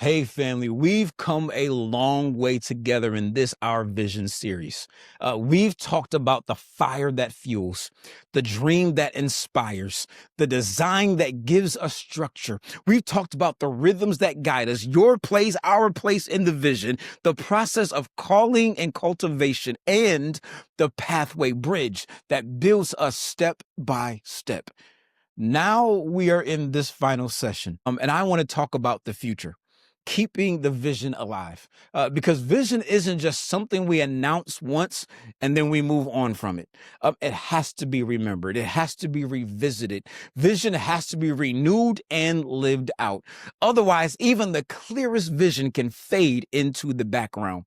Hey, family, we've come a long way together in this Our Vision series. We've talked about the fire that fuels, the dream that inspires, the design that gives us structure. We've talked about the rhythms that guide us, your place, our place in the vision, the process of calling and cultivation, and the pathway bridge that builds us step by step. Now we are in this final session, and I want to talk about the future, keeping the vision alive. Because vision isn't just something we announce once and then we move on from it. It has to be remembered, it has to be revisited. Vision has to be renewed and lived out. Otherwise, even the clearest vision can fade into the background.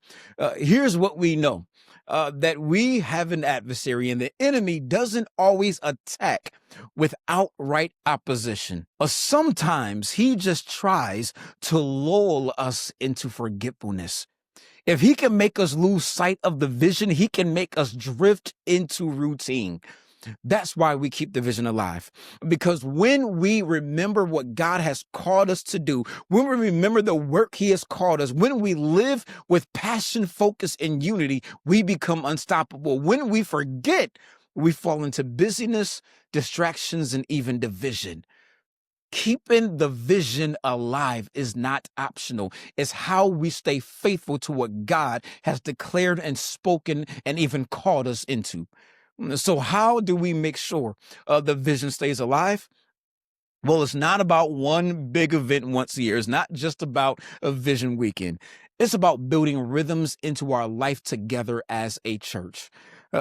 Here's what we know. That we have an adversary and the enemy doesn't always attack with outright opposition. Or sometimes he just tries to lull us into forgetfulness. If he can make us lose sight of the vision, he can make us drift into routine. That's why we keep the vision alive. Because when we remember what God has called us to do, when we remember the work he has called us, when we live with passion, focus, and unity, we become unstoppable. When we forget, we fall into busyness, distractions, and even division. Keeping the vision alive is not optional. It's how we stay faithful to what God has declared and spoken and even called us into. So how do we make sure the vision stays alive? Well, it's not about one big event once a year. It's not just about a vision weekend. It's about building rhythms into our life together as a church.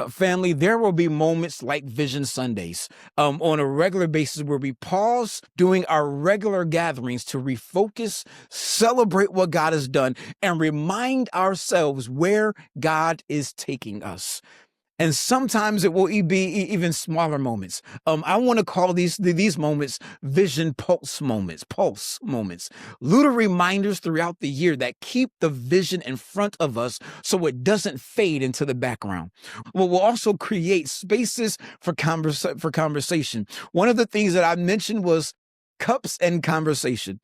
Family, there will be moments like Vision Sundays on a regular basis where we pause doing our regular gatherings to refocus, celebrate what God has done, and remind ourselves where God is taking us. And sometimes it will be even smaller moments. I want to call these moments vision pulse moments, little reminders throughout the year that keep the vision in front of us so it doesn't fade into the background. Well, we'll also create spaces for conversation. One of the things that I mentioned was cups and conversation.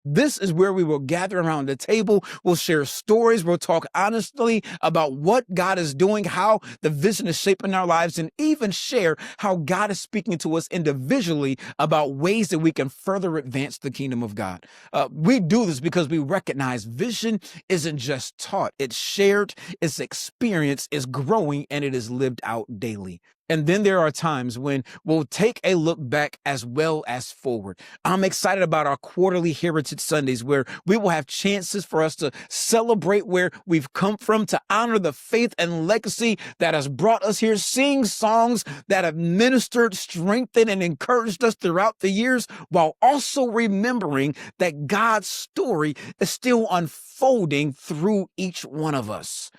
This is where we will gather around the table. We'll share stories. We'll talk honestly about what God is doing, how the vision is shaping our lives, and even share how God is speaking to us individually about ways that we can further advance the kingdom of God. We do this because we recognize vision isn't just taught. It's shared, it's experienced, it's growing, and it is lived out daily. And then there are times when we'll take a look back as well as forward. I'm excited about our quarterly Heritage Sundays where we will have chances for us to celebrate where we've come from, to honor the faith and legacy that has brought us here, sing songs that have ministered, strengthened, and encouraged us throughout the years, while also remembering that God's story is still unfolding through each one of us.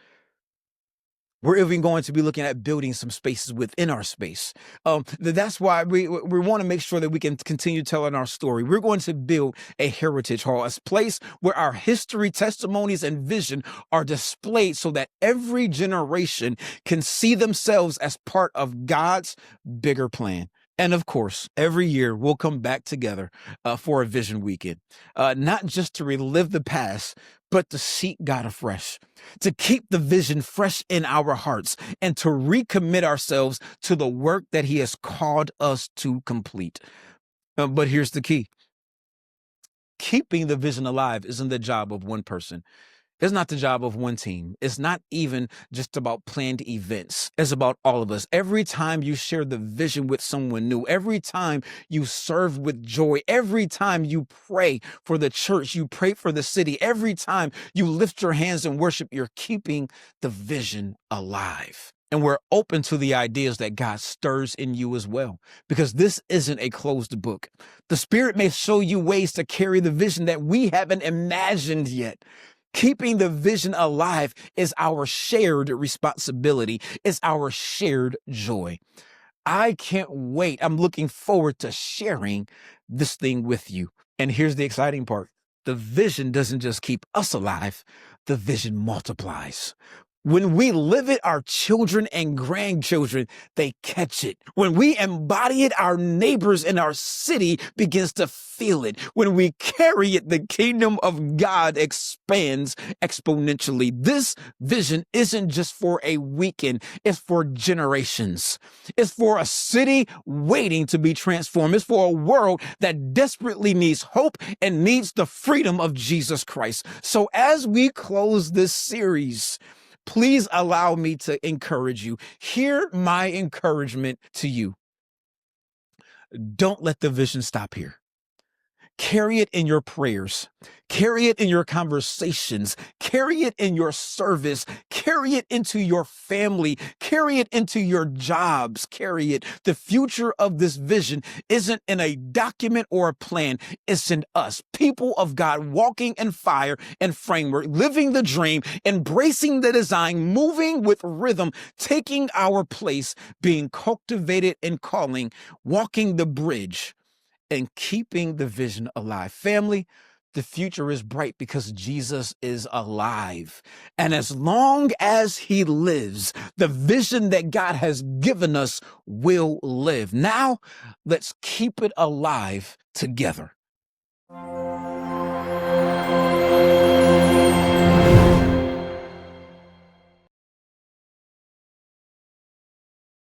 We're even going to be looking at building some spaces within our space. That's why we want to make sure that we can continue telling our story. We're going to build a heritage hall, a place where our history, testimonies, and vision are displayed so that every generation can see themselves as part of God's bigger plan. And of course, every year we'll come back together for a vision weekend, not just to relive the past, but to seek God afresh, to keep the vision fresh in our hearts, and to recommit ourselves to the work that he has called us to complete. But here's the key. Keeping the vision alive isn't the job of one person. It's not the job of one team. It's not even just about planned events. It's about all of us. Every time you share the vision with someone new, every time you serve with joy, every time you pray for the church, you pray for the city, every time you lift your hands and worship, you're keeping the vision alive. And we're open to the ideas that God stirs in you as well, because this isn't a closed book. The Spirit may show you ways to carry the vision that we haven't imagined yet. Keeping the vision alive is our shared responsibility. It's our shared joy. I can't wait. I'm looking forward to sharing this thing with you. And here's the exciting part. The vision doesn't just keep us alive. The vision multiplies. When we live it, our children and grandchildren, they catch it. When we embody it, our neighbors in our city begins to feel it. When we carry it, the kingdom of God expands exponentially. This vision isn't just for a weekend. It's for generations. It's for a city waiting to be transformed. It's for a world that desperately needs hope and needs the freedom of Jesus Christ. So as we close this series, please allow me to encourage you. Hear my encouragement to you. Don't let the vision stop here. Carry it in your prayers. Carry it in your conversations. Carry it in your service. Carry it into your family. Carry it into your jobs. Carry it. The future of this vision isn't in a document or a plan. It's in us, people of God, walking in fire and framework, living the dream, embracing the design, moving with rhythm, taking our place, being cultivated in calling, walking the bridge, and keeping the vision alive. Family, the future is bright because Jesus is alive. And as long as he lives, the vision that God has given us will live. Now, let's keep it alive together.